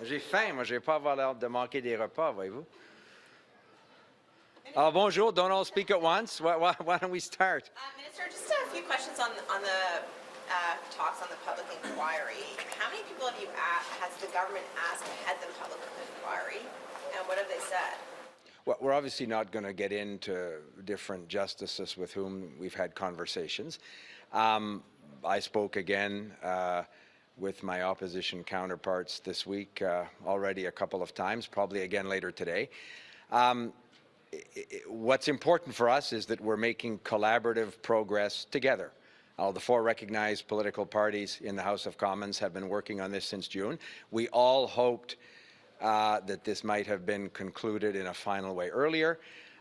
J'ai faim, moi, je vais pas avoir l'air de manquer des repas, voyez-vous. Alors, bonjour, don't all speak at once. Why don't we start? Minister, just a few questions on the talks on the public inquiry. How many people has the government asked to head the public inquiry, and what have they said? Well, we're obviously not going to get into different justices with whom we've had conversations. I spoke again with my opposition counterparts this week already a couple of times, probably again later today. What's important for us is that we're making collaborative progress together. The four recognized political parties in the House of Commons have been working on this since June. We all hoped that this might have been concluded in a final way earlier.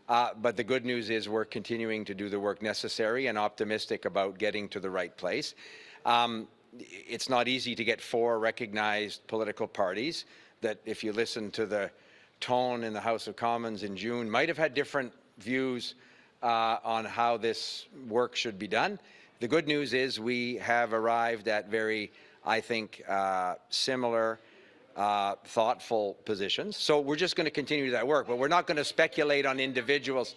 But the good news is we're continuing to do the work necessary and optimistic about getting to the right place. It's not easy to get four recognized political parties that, if you listen to the tone in the House of Commons in June, might have had different views on how this work should be done. The good news is we have arrived at very, I think, similar, thoughtful positions. So we're just going to continue that work, but we're not going to speculate on individuals.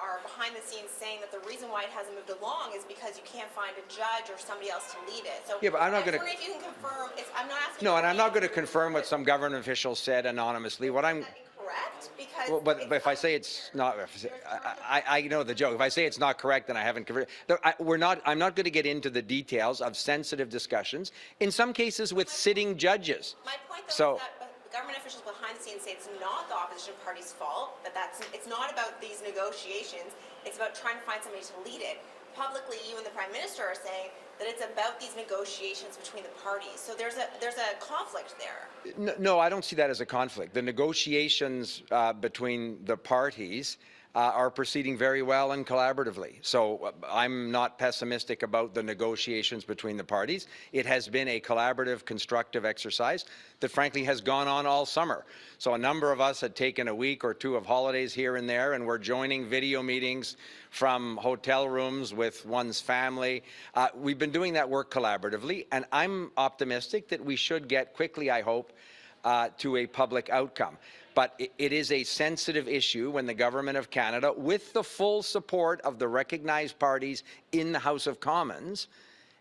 Are behind the scenes saying that the reason why it hasn't moved along is because you can't find a judge or somebody else to lead it. So yeah, but I'm not going to. If you can confirm, I'm not asking. No, and I'm not going to confirm what some government official said anonymously. What I'm. Correct, because. Well, but if I say it's not, I know the joke. If I say it's not correct, then I haven't confirmed. I'm not going to get into the details of sensitive discussions. In some cases, with sitting judges. My point, though, is that the government officials behind the scenes say it's not the opposition party's fault. It's not about these negotiations. It's about trying to find somebody to lead it. Publicly, you and the Prime Minister are saying that it's about these negotiations between the parties. So there's a conflict there. No, I don't see that as a conflict. The negotiations between the parties are proceeding very well and collaboratively. So I'm not pessimistic about the negotiations between the parties. It has been a collaborative, constructive exercise that frankly has gone on all summer. So a number of us had taken a week or two of holidays here and there, and we're joining video meetings from hotel rooms with one's family. We've been doing that work collaboratively, and I'm optimistic that we should get quickly, I hope, to a public outcome. But it is a sensitive issue when the Government of Canada, with the full support of the recognized parties in the House of Commons,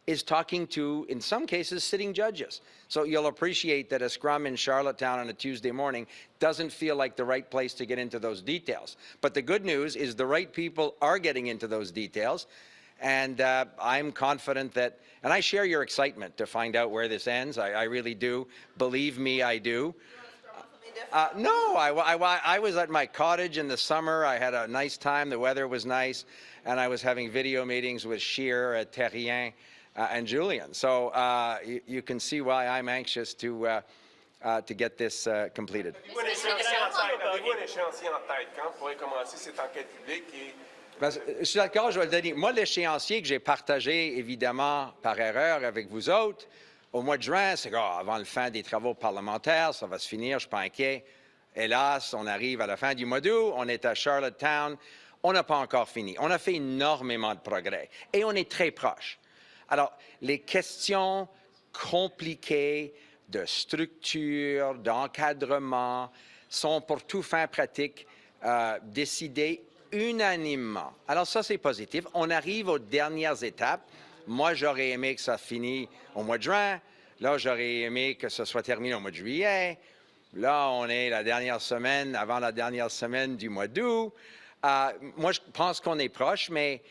is talking to, in some cases, sitting judges. So you'll appreciate that a scrum in Charlottetown on a Tuesday morning doesn't feel like the right place to get into those details. But the good news is the right people are getting into those details. And I'm confident that, and I share your excitement to find out where this ends. I really do. Believe me, I do. No, I was at my cottage in the summer. I had a nice time. The weather was nice. And I was having video meetings with Scheer, Terrien, and Julian. So you can see why I'm anxious to get this completed. Je suis d'accord, je vais le donner. Moi, l'échéancier que j'ai partagé, évidemment, par erreur avec vous autres, au mois de juin, c'est avant la fin des travaux parlementaires, ça va se finir, je ne suis pas inquiet. Hélas, on arrive à la fin du mois d'août, on est à Charlottetown, on n'a pas encore fini. On a fait énormément de progrès et on est très proche. Alors, les questions compliquées de structure, d'encadrement, sont pour tout fin pratique décidées unanimement. Alors ça, c'est positif. On arrive aux dernières étapes. Moi, j'aurais aimé que ça finisse au mois de juin. Là, j'aurais aimé que ça soit terminé au mois de juillet. Là, on est la dernière semaine, avant la dernière semaine du mois d'août. Moi, je pense qu'on est proche, mais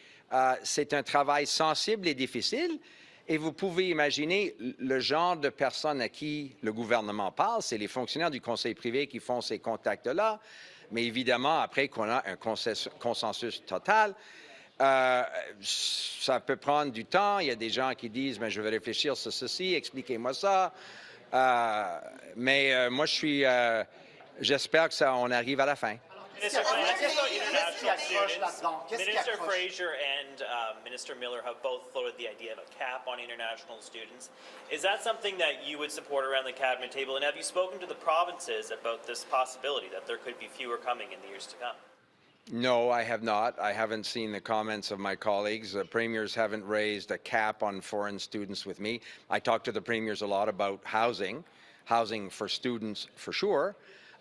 c'est un travail sensible et difficile. Et vous pouvez imaginer le genre de personnes à qui le gouvernement parle, c'est les fonctionnaires du conseil privé qui font ces contacts-là. Mais évidemment, après qu'on a un consensus total, ça peut prendre du temps. Il y a des gens qui disent, je vais réfléchir sur ceci, expliquez-moi ça. Mais moi, j'espère que on arrive à la fin. Minister Fraser and Minister Miller have both floated the idea of a cap on international students. Is that something that you would support around the cabinet table? And have you spoken to the provinces about this possibility that there could be fewer coming in the years to come? No, I have not. I haven't seen the comments of my colleagues. The premiers haven't raised a cap on foreign students with me. I talk to the premiers a lot about housing. housing for students for sure,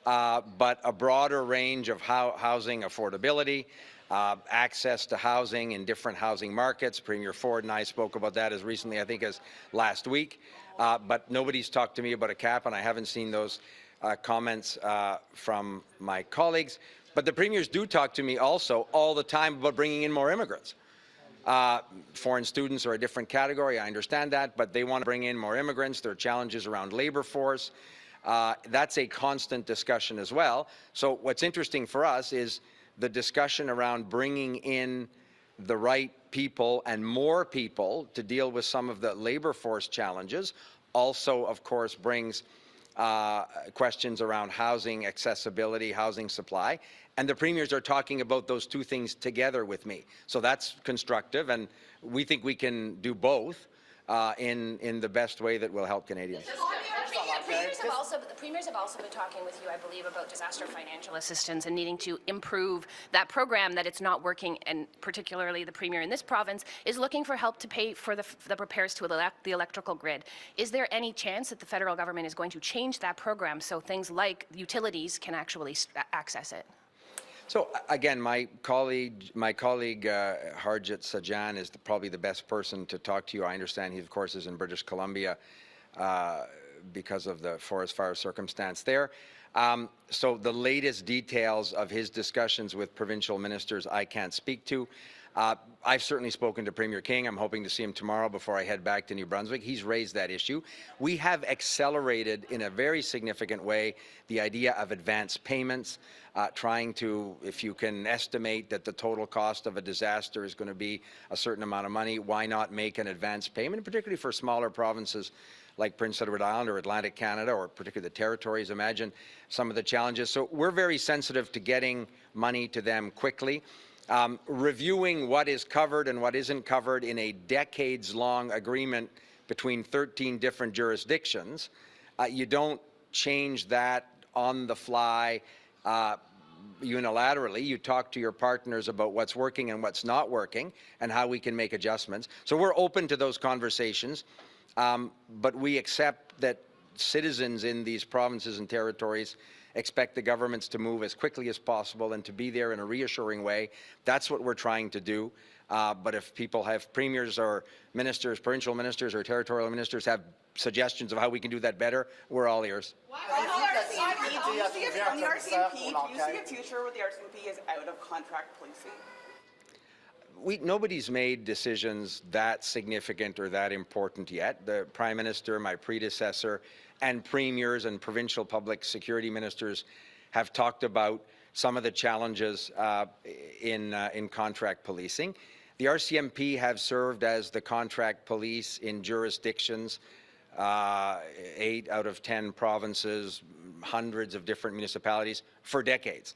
but a broader range of housing affordability, access to housing in different housing markets. Premier Ford and I spoke about that as recently, I think, as last week. But nobody's talked to me about a cap, and I haven't seen those comments from my colleagues. But the premiers do talk to me also all the time about bringing in more immigrants. Foreign students are a different category, I understand that, but they want to bring in more immigrants. There are challenges around labor force. That's a constant discussion as well. So what's interesting for us is the discussion around bringing in the right people and more people to deal with some of the labor force challenges also, of course, brings questions around housing accessibility, housing supply. And the premiers are talking about those two things together with me. So that's constructive, and we think we can do both in the best way that will help Canadians. The premiers have also been talking with you, I believe, about disaster financial assistance and needing to improve that program, that it's not working, and particularly the premier in this province is looking for help to pay for the repairs to the electrical grid. Is there any chance that the federal government is going to change that program so things like utilities can actually access it? So again, my colleague Harjit Sajjan is probably the best person to talk to you. I understand he, of course, is in British Columbia because of the forest fire circumstance there. So the latest details of his discussions with provincial ministers I can't speak to. I've certainly spoken to Premier King. I'm hoping to see him tomorrow before I head back to New Brunswick. He's raised that issue. We have accelerated in a very significant way the idea of advance payments, trying to, if you can estimate that the total cost of a disaster is going to be a certain amount of money, why not make an advance payment, particularly for smaller provinces like Prince Edward Island or Atlantic Canada, or particularly the territories. Imagine some of the challenges. So we're very sensitive to getting money to them quickly. Reviewing what is covered and what isn't covered in a decades-long agreement between 13 different jurisdictions, you don't change that on the fly unilaterally. You talk to your partners about what's working and what's not working and how we can make adjustments. So we're open to those conversations, but we accept that citizens in these provinces and territories expect the governments to move as quickly as possible and to be there in a reassuring way. That's what we're trying to do. But if people have premiers or ministers, provincial ministers or territorial ministers have suggestions of how we can do that better, we're all ears. On the RCMP, do you see a future where the RCMP is out of contract policing? Nobody's made decisions that significant or that important yet. The Prime Minister, my predecessor, and premiers and provincial public security ministers have talked about some of the challenges in contract policing. The RCMP have served as the contract police in jurisdictions, 8 out of 10 provinces, hundreds of different municipalities for decades.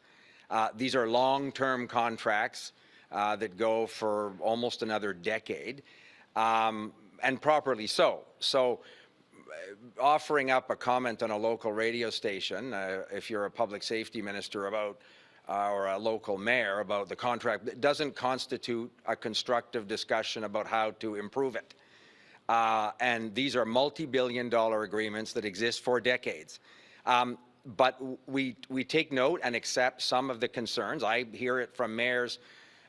These are long-term contracts that go for almost another decade, and properly so. So offering up a comment on a local radio station, if you're a public safety minister about or a local mayor about the contract, it doesn't constitute a constructive discussion about how to improve it. And these are multi-billion-dollar agreements that exist for decades. But we take note and accept some of the concerns. I hear it from mayors.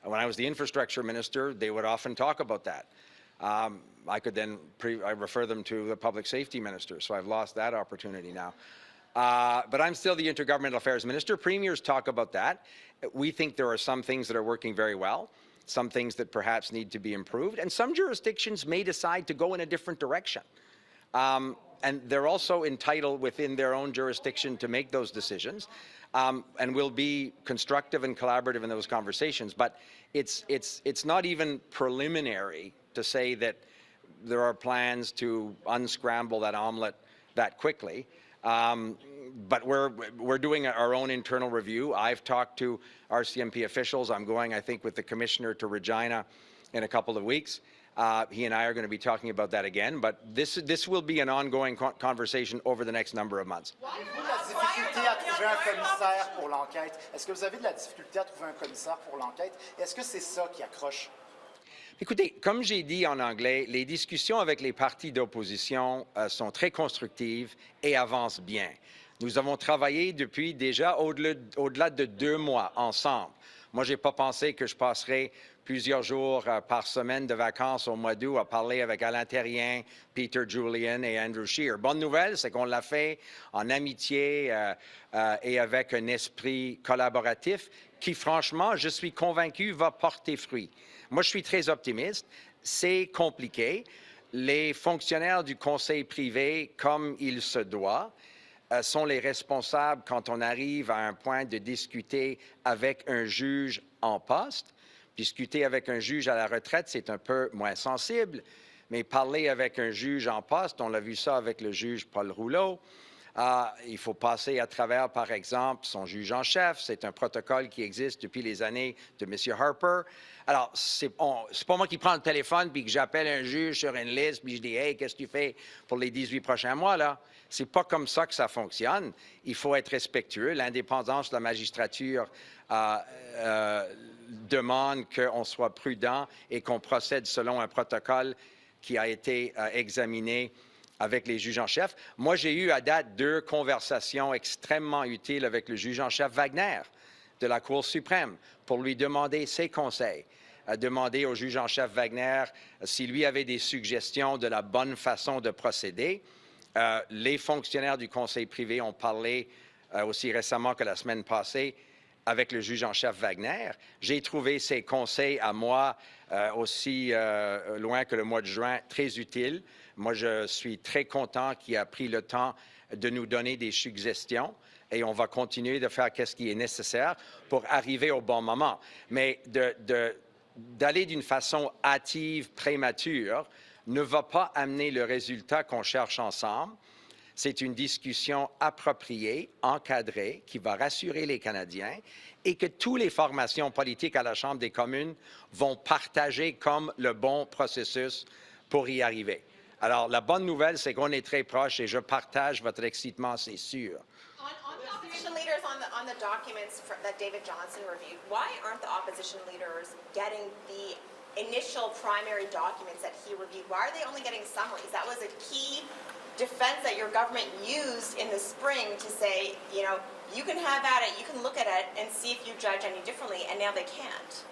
When I was the infrastructure minister, they would often talk about that. I could then refer them to the public safety minister, so I've lost that opportunity now. But I'm still the Intergovernmental Affairs Minister. Premiers talk about that. We think there are some things that are working very well, some things that perhaps need to be improved, and some jurisdictions may decide to go in a different direction. And they're also entitled within their own jurisdiction to make those decisions. And we'll be constructive and collaborative in those conversations. But it's not even preliminary to say that there are plans to unscramble that omelet that quickly. But we're doing our own internal review. I've talked to RCMP officials. I'm going, I think, with the Commissioner to Regina in a couple of weeks. He and I are going to be talking about that again, but this will be an ongoing conversation over the next number of months. Écoutez, comme j'ai dit en anglais, les discussions avec les partis d'opposition sont très constructives et avancent bien. Nous avons travaillé depuis déjà au-delà de 2 mois ensemble. Moi, je n'ai pas pensé que je passerais plusieurs jours par semaine de vacances au mois d'août à parler avec Alain Terrien, Peter Julian et Andrew Scheer. Bonne nouvelle, c'est qu'on l'a fait en amitié et avec un esprit collaboratif qui, franchement, je suis convaincu, va porter fruit. Moi, je suis très optimiste. C'est compliqué. Les fonctionnaires du conseil privé, comme il se doit, sont les responsables quand on arrive à un point de discuter avec un juge en poste. Discuter avec un juge à la retraite, c'est un peu moins sensible, mais parler avec un juge en poste, on l'a vu ça avec le juge Paul Rouleau, il faut passer à travers, par exemple, son juge en chef. C'est un protocole qui existe depuis les années de M. Harper. Alors, c'est pas moi qui prends le téléphone puis que j'appelle un juge sur une liste puis je dis « Hey, qu'est-ce que tu fais pour les 18 prochains mois, là? » C'est pas comme ça que ça fonctionne. Il faut être respectueux. L'indépendance de la magistrature demande qu'on soit prudent et qu'on procède selon un protocole qui a été examiné avec les juges en chef. Moi, j'ai eu à date 2 conversations extrêmement utiles avec le juge en chef Wagner de la Cour suprême pour lui demander ses conseils, demander au juge en chef Wagner si lui avait des suggestions de la bonne façon de procéder. Les fonctionnaires du conseil privé ont parlé aussi récemment que la semaine passée avec le juge en chef Wagner. J'ai trouvé ses conseils à moi aussi loin que le mois de juin très utiles. Moi, je suis très content qu'il ait pris le temps de nous donner des suggestions et on va continuer de faire ce qui est nécessaire pour arriver au bon moment. Mais d'aller d'une façon hâtive, prémature, ne va pas amener le résultat qu'on cherche ensemble. C'est une discussion appropriée, encadrée, qui va rassurer les Canadiens et que toutes les formations politiques à la Chambre des communes vont partager comme le bon processus pour y arriver. Alors, la bonne nouvelle, c'est qu'on est très proche et je partage votre excitement, c'est sûr. On the opposition leaders on the documents that David Johnston reviewed, why aren't the opposition leaders getting the initial primary documents that he reviewed? Why are they only getting summaries? That was a key defense that your government used in the spring to say, you know, you can have at it, you can look at it and see if you judge any differently, and now they can't.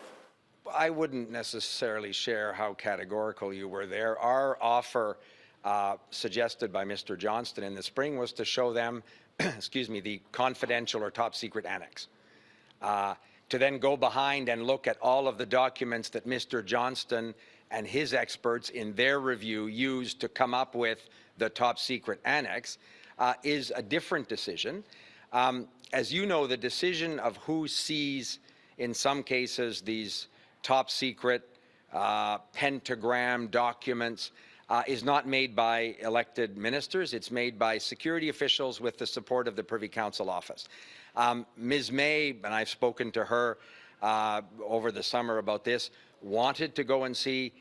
I wouldn't necessarily share how categorical you were there. Our offer suggested by Mr. Johnston in the spring was to show them, excuse me, the confidential or top secret annex. To then go behind and look at all of the documents that Mr. Johnston and his experts in their review used to come up with the top secret annex is a different decision. As you know, the decision of who sees, in some cases, these top secret pentagram documents is not made by elected ministers. It's made by security officials with the support of the Privy Council office. Ms. May, and I've spoken to her over the summer about this, wanted to go and see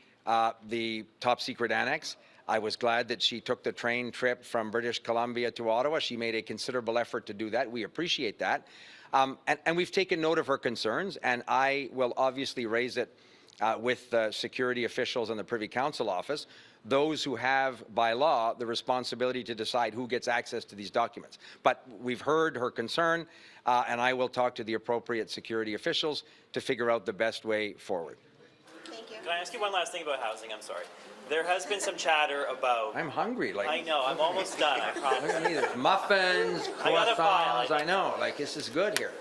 the top secret annex. I was glad that she took the train trip from British Columbia to Ottawa. She made a considerable effort to do that. We appreciate that. And we've taken note of her concerns, and I will obviously raise it with the security officials and the Privy Council office, those who have, by law, the responsibility to decide who gets access to these documents. But we've heard her concern, and I will talk to the appropriate security officials to figure out the best way forward. Thank you. Can I ask you one last thing about housing? I'm sorry. There has been some chatter about... I'm hungry. Like, I know, I'm almost done, I promise. look at me, there's muffins, I got a file. croissants, I know, like this is good here.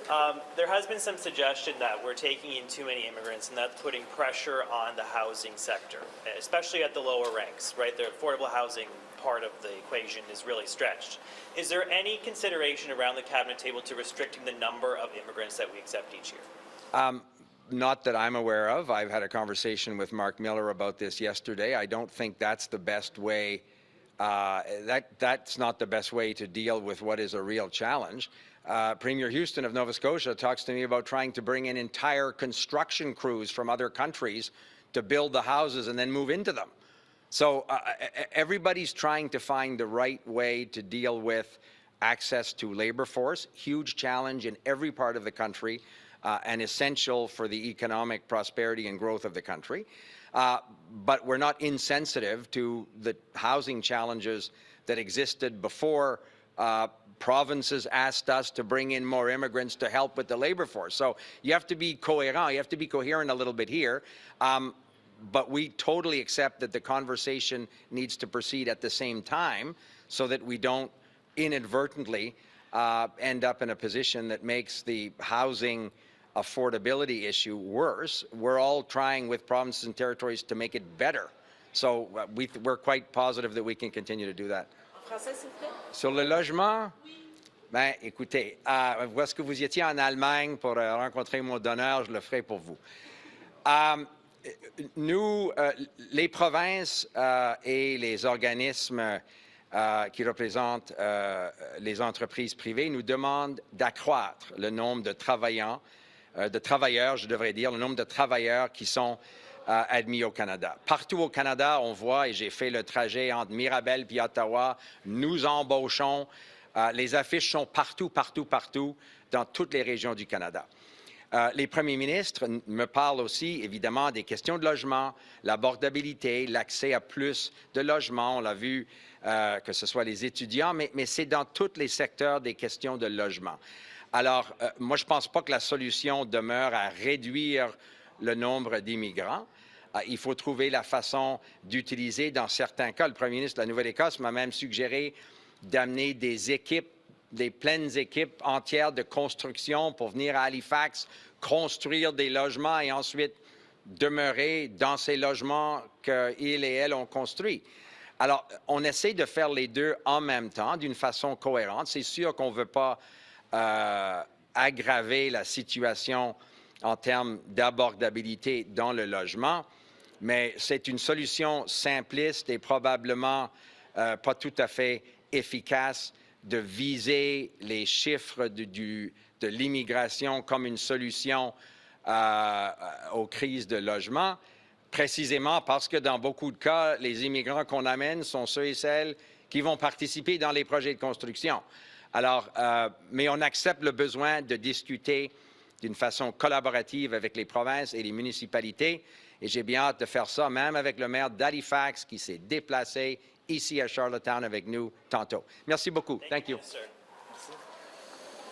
There has been some suggestion that we're taking in too many immigrants and that's putting pressure on the housing sector, especially at the lower ranks, right? The affordable housing part of the equation is really stretched. Is there any consideration around the cabinet table to restricting the number of immigrants that we accept each year? Not that I'm aware of. I've had a conversation with Mark Miller about this yesterday. I don't think that's the best way. That's not the best way to deal with what is a real challenge. Premier Houston of Nova Scotia talks to me about trying to bring in entire construction crews from other countries to build the houses and then move into them. So everybody's trying to find the right way to deal with access to labor force. Huge challenge in every part of the country. And essential for the economic prosperity and growth of the country. but we're not insensitive to the housing challenges that existed before provinces asked us to bring in more immigrants to help with the labor force. So you have to be coherent, you have to be coherent a little bit here. But we totally accept that the conversation needs to proceed at the same time so that we don't inadvertently end up in a position that makes the housing affordability issue worse. We're all trying with provinces and territories to make it better. So we're quite positive that we can continue to do that. En français, s'il vous plaît. Sur le logement, ben, écoutez, lorsque vous étiez en Allemagne pour rencontrer mon donneur, je le ferai pour vous. Nous, les provinces et les organismes qui représentent les entreprises privées nous demandent d'accroître le nombre de travailleurs, je devrais dire, le nombre de travailleurs qui sont admis au Canada. Partout au Canada, on voit, et j'ai fait le trajet entre Mirabel et Ottawa, nous embauchons. Les affiches sont partout dans toutes les régions du Canada. Les premiers ministres me parlent aussi, évidemment, des questions de logement, l'abordabilité, l'accès à plus de logements. On l'a vu, que ce soit les étudiants, mais c'est dans tous les secteurs des questions de logement. Alors, moi, je ne pense pas que la solution demeure à réduire le nombre d'immigrants. Il faut trouver la façon d'utiliser, dans certains cas, le premier ministre de la Nouvelle-Écosse m'a même suggéré d'amener des équipes, des pleines équipes entières de construction pour venir à Halifax, construire des logements et ensuite demeurer dans ces logements qu'ils et elles ont construits. Alors, on essaie de faire les deux en même temps, d'une façon cohérente. C'est sûr qu'on ne veut pas aggraver la situation en termes d'abordabilité dans le logement, mais c'est une solution simpliste et probablement pas tout à fait efficace de viser les chiffres de l'immigration comme une solution aux crises de logement, précisément parce que dans beaucoup de cas, les immigrants qu'on amène sont ceux et celles qui vont participer dans les projets de construction. Alors, mais on accepte le besoin de discuter d'une façon collaborative avec les provinces et les municipalités, et j'ai bien hâte de faire ça, même avec le maire d'Halifax qui s'est déplacé ici à Charlottetown avec nous tantôt. Merci beaucoup. Thank you. Sir.